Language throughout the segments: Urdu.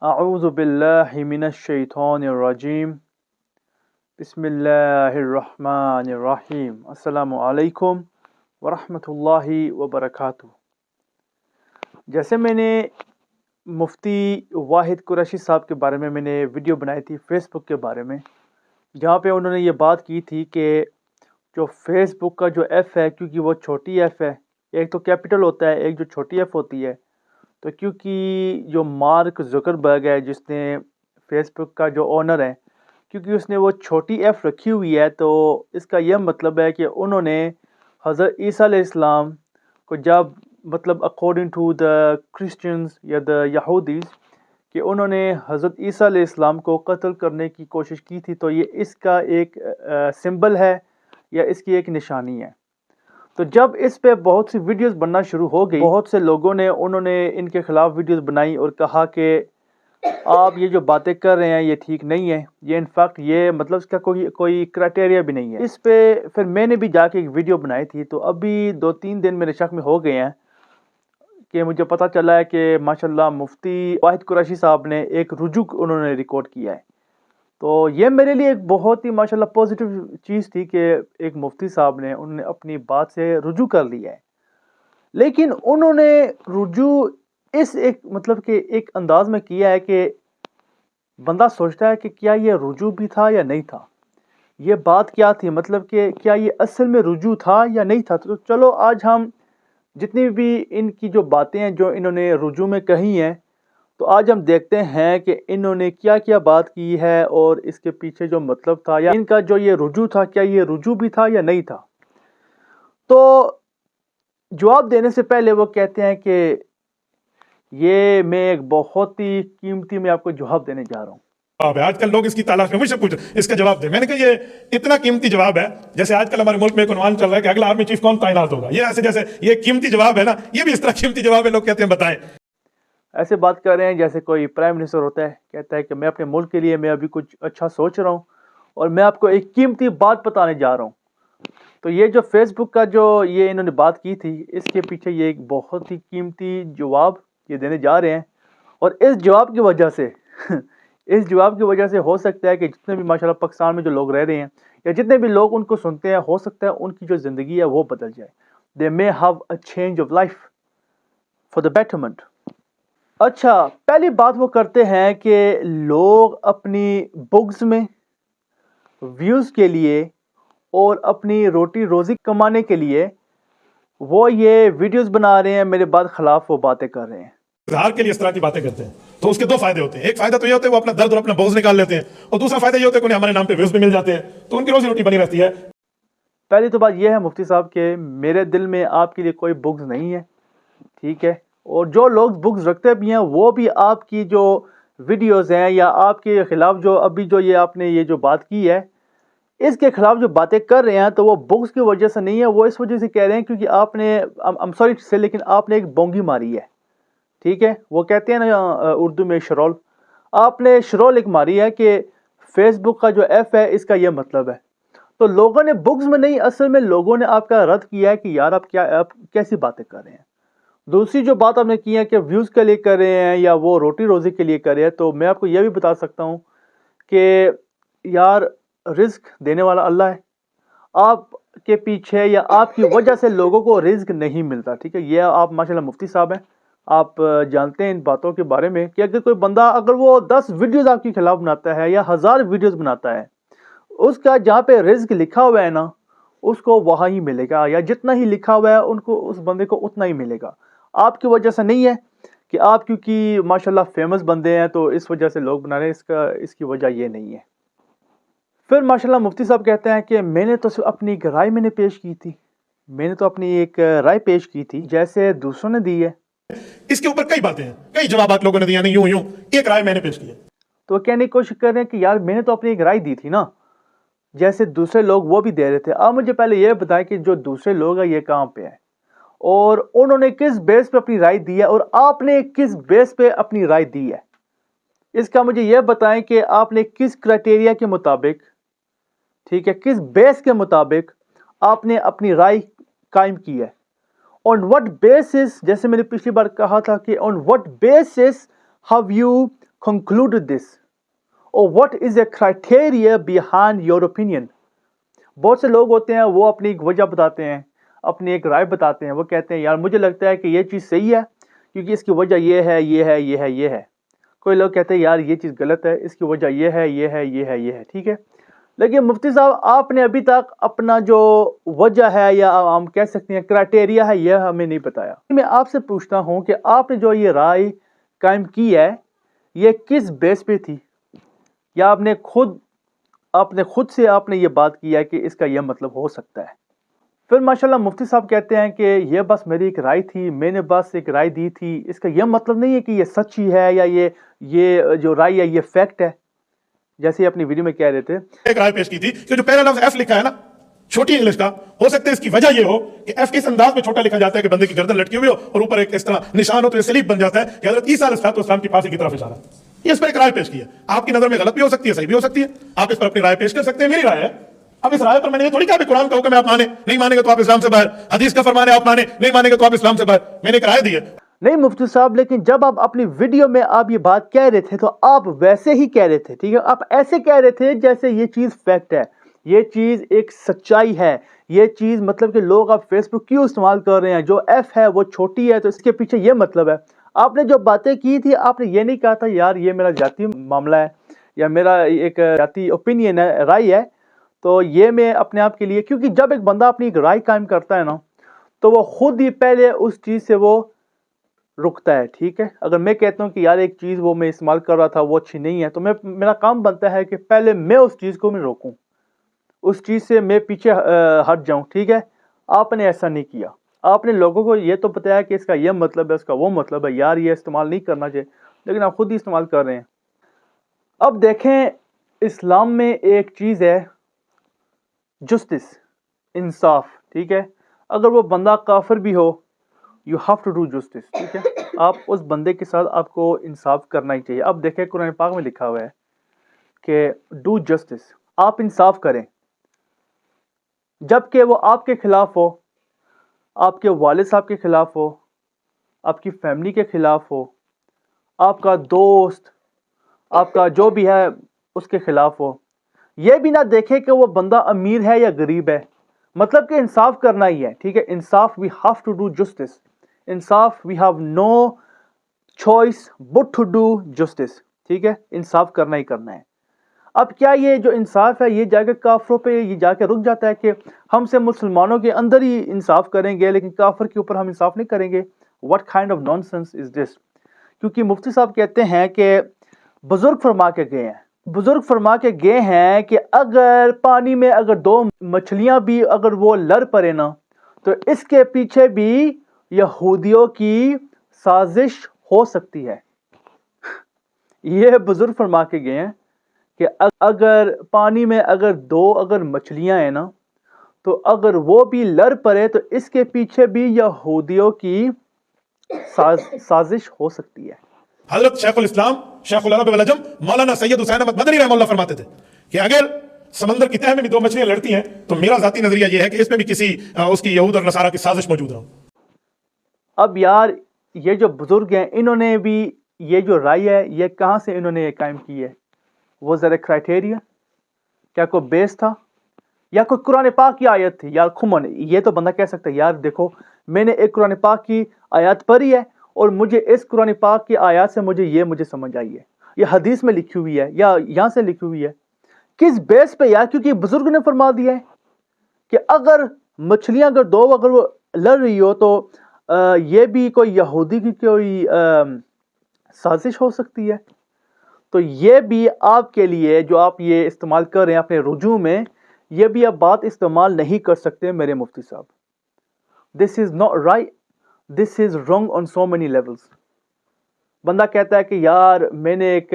اعوذ باللہ من الشیطان الرجیم بسم اللہ الرحمن الرحیم السلام علیکم ورحمۃ اللہ وبرکاتہ۔ جیسے میں نے مفتی واحد قریشی صاحب کے بارے میں نے ویڈیو بنائی تھی فیس بک کے بارے میں، جہاں پہ انہوں نے یہ بات کی تھی کہ جو فیس بک کا جو ایف ہے، کیونکہ وہ چھوٹی ایف ہے، ایک تو کیپٹل ہوتا ہے، ایک جو چھوٹی ایف ہوتی ہے، تو کیونکہ جو مارک زکربرگ ہے جس نے فیس بک کا جو اونر ہے، کیونکہ اس نے وہ چھوٹی ایف رکھی ہوئی ہے، تو اس کا یہ مطلب ہے کہ انہوں نے حضرت عیسیٰ علیہ السلام کو جب مطلب اکارڈنگ ٹو دا کرسچنز یا دا یہودیز کہ انہوں نے حضرت عیسیٰ علیہ السلام کو قتل کرنے کی کوشش کی تھی، تو یہ اس کا ایک سمبل ہے یا اس کی ایک نشانی ہے۔ تو جب اس پہ بہت سی ویڈیوز بننا شروع ہو گئی، بہت سے لوگوں نے انہوں نے ان کے خلاف ویڈیوز بنائی اور کہا کہ آپ یہ جو باتیں کر رہے ہیں یہ ٹھیک نہیں ہے، یہ انفیکٹ یہ مطلب اس کا کوئی کرائٹیریا بھی نہیں ہے۔ اس پہ پھر میں نے بھی جا کے ایک ویڈیو بنائی تھی، تو ابھی 2-3 دن میرے شک میں ہو گئے ہیں کہ مجھے پتہ چلا ہے کہ ماشاءاللہ مفتی واحد قریشی صاحب نے ایک رجوع انہوں نے ریکارڈ کیا ہے۔ تو یہ میرے لیے ایک بہت ہی ماشاءاللہ پازیٹیو چیز تھی کہ ایک مفتی صاحب نے انہوں نے اپنی بات سے رجوع کر لیا ہے، لیکن انہوں نے رجوع اس ایک مطلب کہ ایک انداز میں کیا ہے کہ بندہ سوچتا ہے کہ کیا یہ رجوع بھی تھا یا نہیں تھا، یہ بات کیا تھی، مطلب کہ کیا یہ اصل میں رجوع تھا یا نہیں تھا۔ تو چلو آج ہم جتنی بھی ان کی جو باتیں ہیں جو انہوں نے رجوع میں کہی ہیں، تو آج ہم دیکھتے ہیں کہ انہوں نے کیا کیا بات کی ہے اور اس کے پیچھے جو مطلب تھا یا ان کا جو یہ رجوع تھا، کیا یہ رجوع بھی تھا یا نہیں تھا۔ تو جواب دینے سے پہلے وہ کہتے ہیں کہ یہ میں ایک بہت ہی قیمتی میں آپ کو جواب دینے جا رہا ہوں۔ آج کل لوگ اس کی تلاش میں، مجھ سے پوچھ اس کا جواب دے۔ میں نے کہا یہ اتنا قیمتی جواب ہے، جیسے آج کل ہمارے ملک میں ایک عنوان چل رہا ہے کہ اگلا آرمی چیف کون تعینات ہوگا، یہ ایسے جیسے یہ قیمتی جواب ہے نا، یہ بھی اس طرح قیمتی جواب ہے، لوگ کہتے ہیں بتائیں۔ ایسے بات کر رہے ہیں جیسے کوئی پرائم منسٹر ہوتا ہے، کہتا ہے کہ میں اپنے ملک کے لیے میں ابھی کچھ اچھا سوچ رہا ہوں اور میں آپ کو ایک قیمتی بات بتانے جا رہا ہوں۔ تو یہ جو فیس بک کا جو یہ انہوں نے بات کی تھی، اس کے پیچھے یہ ایک بہت ہی قیمتی جواب یہ دینے جا رہے ہیں، اور اس جواب کی وجہ سے اس جواب کی وجہ سے ہو سکتا ہے کہ جتنے بھی ماشاءاللہ پاکستان میں جو لوگ رہ رہے ہیں یا جتنے بھی لوگ ان کو سنتے ہیں، ہو سکتا ہے ان کی جو زندگی ہے وہ بدل جائے۔ They may have a change of life for the betterment۔ اچھا، پہلی بات وہ کرتے ہیں کہ لوگ اپنی بگز میں ویوز کے لیے اور اپنی روٹی روزی کمانے کے لیے وہ یہ ویڈیوز بنا رہے ہیں، میرے بعد خلاف وہ باتیں کر رہے ہیں۔ اظہار کے لیے اس طرح کی باتیں کرتے ہیں تو اس کے 2 فائدے ہوتے ہیں۔ ایک فائدہ تو یہ ہوتا ہے وہ اپنا درد اور اپنا بغض نکال لیتے ہیں، اور دوسرا فائدہ یہ ہوتا ہے کہ انہیں ہمارے نام پہ ویوز بھی مل جاتے ہیں، تو ان کی روزی روٹی بنی رہتی ہے۔ پہلی تو بات یہ ہے مفتی صاحب کہ میرے دل میں آپ کے لیے کوئی بغض نہیں ہے، ٹھیک ہے، اور جو لوگ بغض رکھتے بھی ہیں وہ بھی آپ کی جو ویڈیوز ہیں یا آپ کے خلاف جو ابھی جو یہ آپ نے یہ جو بات کی ہے اس کے خلاف جو باتیں کر رہے ہیں، تو وہ بغض کی وجہ سے نہیں ہے، وہ اس وجہ سے کہہ رہے ہیں کیونکہ آپ نے سوری سے لیکن آپ نے ایک بونگی ماری ہے، ٹھیک ہے، وہ کہتے ہیں نا اردو میں شرول، آپ نے شرول ایک ماری ہے کہ فیس بک کا جو ایف ہے اس کا یہ مطلب ہے۔ تو لوگوں نے بغض میں نہیں، اصل میں لوگوں نے آپ کا رد کیا ہے کہ یار آپ کیسی باتیں کر رہے ہیں۔ دوسری جو بات آپ نے کی ہے کہ ویوز کے لیے کر رہے ہیں یا وہ روٹی روزی کے لیے کر رہے ہیں، تو میں آپ کو یہ بھی بتا سکتا ہوں کہ یار رزق دینے والا اللہ ہے، آپ کے پیچھے یا آپ کی وجہ سے لوگوں کو رزق نہیں ملتا، ٹھیک ہے، یہ آپ ماشاءاللہ مفتی صاحب ہیں، آپ جانتے ہیں ان باتوں کے بارے میں کہ اگر کوئی بندہ اگر وہ 10 ویڈیوز آپ کے خلاف بناتا ہے یا 1000 ویڈیوز بناتا ہے، اس کا جہاں پہ رزق لکھا ہوا ہے نا اس کو وہاں ہی ملے گا، یا جتنا ہی لکھا ہوا ہے ان کو اس بندے کو اتنا ہی ملے گا۔ آپ کی وجہ سے نہیں ہے کہ آپ کیونکہ ماشاءاللہ فیمس بندے ہیں تو اس وجہ سے لوگ بنا رہے ہیں، اس کی وجہ یہ نہیں ہے۔ پھر ماشاءاللہ مفتی صاحب کہتے ہیں کہ میں نے تو صرف اپنی ایک رائے میں نے پیش کی تھی، میں نے تو اپنی ایک رائے پیش کی تھی جیسے دوسروں نے دی ہے۔ اس کے اوپر کئی باتیں ہیں، کئی جوابات لوگوں نے دیا، نہیں یوں ایک رائے میں نے پیش کی ہے۔ تو وہ کہنے کی کوشش کر رہے ہیں کہ یار میں نے تو اپنی ایک رائے دی تھی نا، جیسے دوسرے لوگ وہ بھی دے رہے تھے۔ آپ مجھے پہلے یہ بتائیں کہ جو دوسرے لوگ ہیں یہ کہاں پہ ہیں اور انہوں نے کس بیس پہ اپنی رائے دی ہے اور آپ نے کس بیس پہ اپنی رائے دی ہے، اس کا مجھے یہ بتائیں کہ آپ نے کس کرائٹیریا کے مطابق، ٹھیک ہے، کس بیس کے مطابق آپ نے اپنی رائے قائم کی ہے۔ on what basis، جیسے میں نے پچھلی بار کہا تھا کہ on what basis have you concluded this, or what is the criteria behind your opinion. بہت سے لوگ ہوتے ہیں وہ اپنی ایک وجہ بتاتے ہیں, اپنی ایک رائے بتاتے ہیں, وہ کہتے ہیں یار مجھے لگتا ہے کہ یہ چیز صحیح ہے کیونکہ اس کی وجہ یہ ہے یہ ہے یہ ہے یہ ہے. کوئی لوگ کہتے ہیں یار یہ چیز غلط ہے, اس کی وجہ یہ ہے یہ ہے یہ ہے یہ ہے. ٹھیک ہے, لیکن مفتی صاحب آپ نے ابھی تک اپنا جو وجہ ہے یا ہم کہہ سکتے ہیں کرائٹیریا ہے یہ ہمیں نہیں بتایا. میں آپ سے پوچھتا ہوں کہ آپ نے جو یہ رائے قائم کی ہے یہ کس بیس پہ تھی, یا آپ نے خود سے آپ نے یہ بات کی ہے کہ اس کا یہ مطلب ہو سکتا ہے. پھر ماشاءاللہ مفتی صاحب کہتے ہیں کہ یہ بس میری ایک رائے تھی, میں نے بس ایک رائے دی تھی, اس کا یہ مطلب نہیں ہے کہ یہ سچی ہے یا یہ جو رائے ہے یہ فیکٹ ہے, جیسے اپنی ویڈیو میں کہہ رہے تھے. ایک رائے پیش کی تھی کہ جو پہلا لفظ ایف لکھا ہے نا چھوٹی انگلش کا, ہو سکتا ہے اس کی وجہ یہ ہو کہ ایف کس انداز میں چھوٹا لکھا جاتا ہے کہ بندے کی گردن لٹکی ہوئی ہو اور اوپر ایک اس طرح نشان ہو تو یہ سلیب بن جاتا ہے کہ حضرت عیسیٰ علیہ السلام کی پھانسی کی طرف اشارہ. یہ اس پر ایک رائے پیش کی ہے, آپ کی نظر میں غلط بھی ہو سکتی ہے, صحیح بھی ہو سکتی ہے, آپ اس پر اپنی رائے پیش کر سکتے ہیں, میری رائے ہے. اب اس رائے پر میں نے یہ تھوڑی کہا کہ قرآن کا حکم ہے آپ مانے, نہیں مانیں گے تو آپ اسلام سے باہر, حدیث کا فرمان ہے آپ مانے, نہیں مانیں گے تو آپ اسلام سے باہر. میں نے ایک رائے دی ہے. نہیں مفتی صاحب, لیکن جب آپ اپنی ویڈیو میں آپ یہ بات کہہ رہے تھے تو آپ ویسے ہی کہہ رہے تھے, ٹھیک ہے, آپ ایسے کہہ رہے تھے جیسے یہ چیز فیکٹ ہے, یہ چیز ایک سچائی ہے, یہ چیز مطلب کہ لوگ آپ فیس بک کیوں استعمال کر رہے ہیں, جو ایف ہے وہ چھوٹی ہے تو اس کے پیچھے یہ مطلب ہے. آپ نے جو باتیں کی تھی آپ نے یہ نہیں کہا تھا یار یہ میرا ذاتی معاملہ ہے یا میرا ایک ذاتی اوپینین ہے, رائے ہے, تو یہ میں اپنے آپ کے لیے, کیونکہ جب ایک بندہ اپنی ایک رائے قائم کرتا ہے نا تو وہ خود ہی پہلے اس چیز سے وہ رکتا ہے. ٹھیک ہے, اگر میں کہتا ہوں کہ یار ایک چیز وہ میں استعمال کر رہا تھا وہ اچھی نہیں ہے تو میرا کام بنتا ہے کہ پہلے میں اس چیز کو میں روکوں, اس چیز سے میں پیچھے ہٹ جاؤں. ٹھیک ہے, آپ نے ایسا نہیں کیا, آپ نے لوگوں کو یہ تو بتایا کہ اس کا یہ مطلب ہے, اس کا وہ مطلب ہے, یار یہ استعمال نہیں کرنا چاہیے, لیکن آپ خود ہی استعمال کر رہے ہیں. اب دیکھیں اسلام میں ایک چیز ہے جسٹس, انصاف. ٹھیک ہے, اگر وہ بندہ کافر بھی ہو you have to do justice. ٹھیک ہے, آپ اس بندے کے ساتھ آپ کو انصاف کرنا ہی چاہیے. اب دیکھیں قرآن پاک میں لکھا ہوا ہے کہ ڈو جسٹس, آپ انصاف کریں, جب کہ وہ آپ کے خلاف ہو, آپ کے والد صاحب کے خلاف ہو, آپ کی فیملی کے خلاف ہو, آپ کا دوست, آپ کا جو بھی ہے اس کے خلاف ہو. یہ بھی نہ دیکھے کہ وہ بندہ امیر ہے یا غریب ہے, مطلب کہ انصاف کرنا ہی ہے. ٹھیک ہے, انصاف we have to do justice, انصاف we have no choice but to do justice. ٹھیک ہے, انصاف کرنا ہی کرنا ہے. اب کیا یہ جو انصاف ہے یہ جا کے کافروں پہ یہ جا کے رک جاتا ہے کہ ہم سے مسلمانوں کے اندر ہی انصاف کریں گے لیکن کافر کے اوپر ہم انصاف نہیں کریں گے؟ What kind of nonsense is this? کیونکہ مفتی صاحب کہتے ہیں کہ بزرگ فرما کے گئے ہیں کہ اگر پانی میں اگر دو مچھلیاں بھی اگر وہ لڑ پڑے نا تو اس کے پیچھے بھی یہودیوں کی سازش ہو سکتی ہے. یہ بزرگ فرما کے گئے ہیں کہ اگر پانی میں اگر مچھلیاں ہیں نا تو اگر وہ بھی لڑ پڑے تو اس کے پیچھے بھی یہودیوں کی سازش ہو سکتی ہے. حضرت شیخ الاسلام شیخ العرب والعجم مولانا سید حسین احمد مدنی رحمہ اللہ فرماتے تھے کہ اگر سمندر کی تہہ میں بھی دو مچھلیاں لڑتی ہیں تو میرا ذاتی نظریہ یہ ہے کہ اس میں بھی کسی اس کی یہود اور نصارہ کی سازش موجود ہے. اب یار یہ جو بزرگ ہیں انہوں نے بھی یہ جو رائے ہے یہ کہاں سے انہوں نے قائم کی ہے؟ وہ ذرا کرائٹیریا کیا کوئی بیس تھا یا کوئی قرآن پاک کی آیت تھی؟ یار کھمن یہ تو بندہ کہہ سکتا ہے یار دیکھو میں نے ایک قرآن پاک کی آیات پڑھی ہے اور مجھے اس قرآن پاک کی آیات سے مجھے سمجھ آئی ہے, یہ حدیث میں لکھی ہوئی ہے یا یہاں سے لکھی ہوئی ہے. کس بیس پہ یار؟ کیونکہ بزرگ نے فرما دیا ہے کہ اگر مچھلیاں اگر دو اگر وہ لڑ رہی ہو تو یہ بھی کوئی یہودی کی کوئی سازش ہو سکتی ہے. تو یہ بھی آپ کے لیے جو آپ یہ استعمال کر رہے ہیں اپنے رجوع میں, یہ بھی آپ بات استعمال نہیں کر سکتے میرے مفتی صاحب. This is not right, this is wrong on so many levels. بندہ کہتا ہے کہ یار میں نے ایک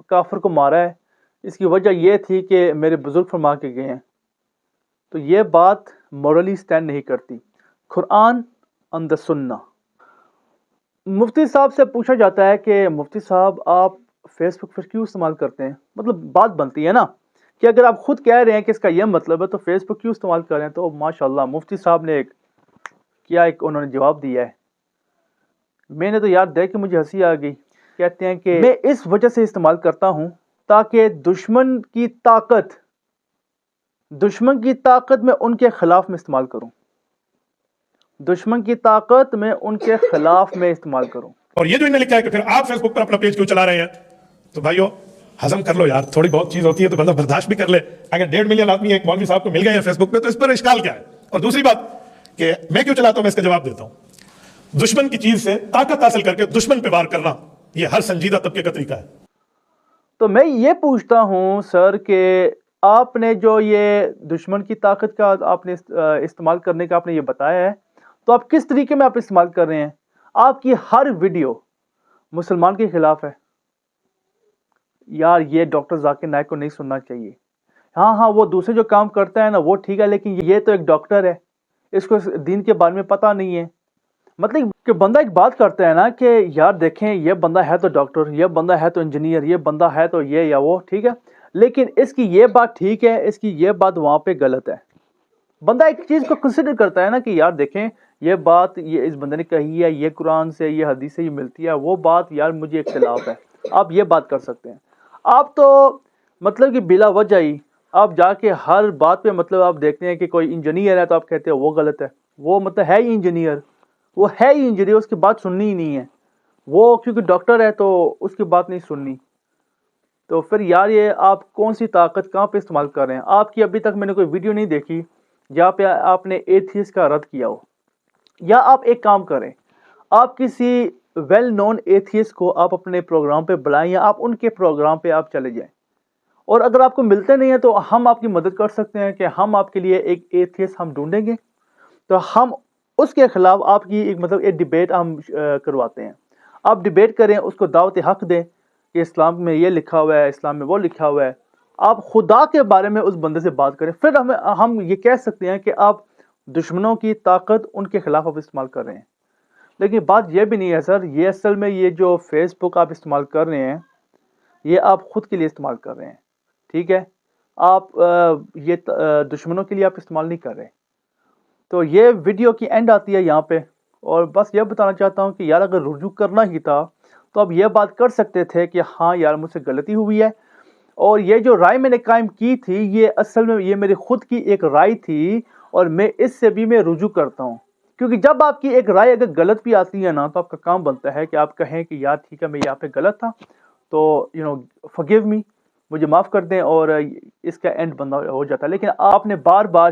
کافر کو مارا ہے, اس کی وجہ یہ تھی کہ میرے بزرگ فرما کے گئے ہیں, تو یہ بات مورلی سٹینڈ نہیں کرتی. قرآن and the سنہ. مفتی صاحب سے پوچھا جاتا ہے کہ مفتی صاحب آپ فیس بک پھر کیوں استعمال کرتے ہیں؟ مطلب بات بنتی ہے نا کہ اگر آپ خود کہہ رہے ہیں کہ اس کا یہ مطلب ہے تو فیس بک کیوں استعمال کر رہے ہیں؟ تو ماشاءاللہ مفتی صاحب نے انہوں نے جواب دیا ہے. میں نے تو یار دیکھ کے مجھے ہنسی آ گئی. کہتے ہیں کہ میں اس وجہ سے استعمال کرتا ہوں تاکہ دشمن کی طاقت میں ان کے خلاف میں استعمال کروں، دشمن کی طاقت میں ان کے خلاف میں استعمال کروں۔ اور یہ جو انہیں لکھا ہے کہ پھر آپ فیس بک پر اپنا پیج کیوں چلا رہے ہیں، تو بھائیو ہضم کر لو یار، تھوڑی بہت چیز ہوتی ہے تو بندہ برداشت بھی کر لے۔ اگر 1.5 ملین آدمی ایک مولوی صاحب کو مل گئے ہیں فیس بک پہ تو اس پر اشکال کیا ہے؟ اور دوسری بات کہ میں کیوں چلاتا ہوں، میں اس کا جواب دیتا ہوں۔ دشمن کی چیز سے طاقت حاصل کر کے دشمن پہ وار کرنا یہ ہر سنجیدہ طبقے کا طریقہ ہے۔ تو میں یہ پوچھتا ہوں سر کہ آپ نے جو یہ دشمن کی طاقت کا آپ نے استعمال کرنے کا آپ نے یہ بتایا ہے، تو آپ کس طریقے میں آپ استعمال کر رہے ہیں؟ آپ کی ہر ویڈیو مسلمان کے خلاف ہے۔ یار یہ ڈاکٹر ذاکر نائک کو نہیں سننا چاہیے۔ ہاں وہ دوسرے جو کام کرتا ہے نا وہ ٹھیک ہے، لیکن یہ تو ایک ڈاکٹر ہے، اس کو دین کے بارے میں پتہ نہیں ہے۔ مطلب کہ بندہ ایک بات کرتا ہے نا کہ یار دیکھیں یہ بندہ ہے تو ڈاکٹر، یہ بندہ ہے تو انجینئر، یہ بندہ ہے تو یہ یا وہ، ٹھیک ہے، لیکن اس کی یہ بات ٹھیک ہے، اس کی یہ بات وہاں پہ غلط ہے۔ بندہ ایک چیز کو کنسیڈر کرتا ہے نا کہ یار دیکھیں یہ بات یہ اس بندے نے کہی ہے، یہ قرآن سے یہ حدیث سے یہ ملتی ہے، وہ بات یار مجھے اختلاف ہے، آپ یہ بات کر سکتے ہیں۔ آپ تو مطلب کہ بلا وجہ ہی آپ جا کے ہر بات پہ مطلب آپ دیکھتے ہیں کہ کوئی انجینئر ہے تو آپ کہتے ہیں وہ غلط ہے، وہ مطلب ہے ہی انجینئر، وہ ہے ہی انجینئر، اس کی بات سننی ہی نہیں ہے، وہ کیونکہ ڈاکٹر ہے تو اس کی بات نہیں سننی۔ تو پھر یار یہ آپ کون سی طاقت کہاں پہ استعمال کر رہے ہیں؟ آپ کی ابھی تک میں نے کوئی ویڈیو نہیں دیکھی جہاں پہ آپ نے ایتھیس کا رد کیا ہو۔ یا آپ ایک کام کریں، آپ کسی ویل نون ایتھیس کو آپ اپنے پروگرام پہ بلائیں، یا آپ ان کے پروگرام پہ آپ چلے جائیں، اور اگر آپ کو ملتے نہیں ہیں تو ہم آپ کی مدد کر سکتے ہیں کہ ہم آپ کے لیے ایک ایتھیس ہم ڈھونڈیں گے، تو ہم اس کے خلاف آپ کی ایک مطلب ایک ڈیبیٹ ہم کرواتے ہیں۔ آپ ڈیبیٹ کریں، اس کو دعوت حق دیں کہ اسلام میں یہ لکھا ہوا ہے، اسلام میں وہ لکھا ہوا ہے، آپ خدا کے بارے میں اس بندے سے بات کریں، پھر ہم یہ کہہ سکتے ہیں کہ آپ دشمنوں کی طاقت ان کے خلاف آپ استعمال کر رہے ہیں۔ لیکن بات یہ بھی نہیں ہے سر، یہ اصل میں یہ جو فیس بک آپ استعمال کر رہے ہیں یہ آپ خود کے لیے استعمال کر رہے ہیں، ٹھیک ہے، آپ یہ دشمنوں کے لیے آپ استعمال نہیں کر رہے۔ تو یہ ویڈیو کی اینڈ آتی ہے یہاں پہ، اور بس یہ بتانا چاہتا ہوں کہ یار اگر رجوع کرنا ہی تھا تو اب یہ بات کر سکتے تھے کہ ہاں یار مجھ سے غلطی ہوئی ہے، اور یہ جو رائے میں نے قائم کی تھی یہ اصل میں یہ میری خود کی ایک رائے تھی، اور میں اس سے بھی میں رجوع کرتا ہوں، کیونکہ جب آپ کی ایک رائے اگر غلط بھی آتی ہے نا تو آپ کا کام بنتا ہے کہ آپ کہیں کہ یار ٹھیک ہے میں یہاں پہ غلط تھا، تو forgive me، مجھے معاف کر دیں، اور اس کا اینڈ بندہ ہو جاتا ہے۔ لیکن آپ نے بار بار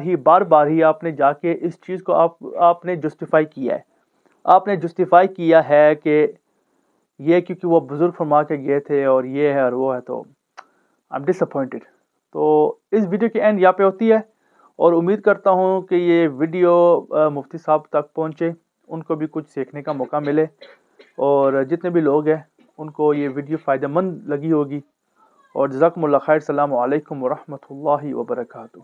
ہی آپ نے جا کے اس چیز کو آپ نے جسٹیفائی کیا ہے، آپ نے جسٹیفائی کیا ہے کہ یہ کیونکہ وہ بزرگ فرما کے گئے تھے اور یہ ہے اور وہ ہے، تو I'm disappointed۔ تو اس ویڈیو کی اینڈ یہاں پہ ہوتی ہے، اور امید کرتا ہوں کہ یہ ویڈیو مفتی صاحب تک پہنچے، ان کو بھی کچھ سیکھنے کا موقع ملے، اور جتنے بھی لوگ ہیں ان کو یہ ویڈیو فائدہ مند لگی ہوگی، اور جزاکم اللہ خیر۔ السلام علیکم ورحمۃ اللہ وبرکاتہ۔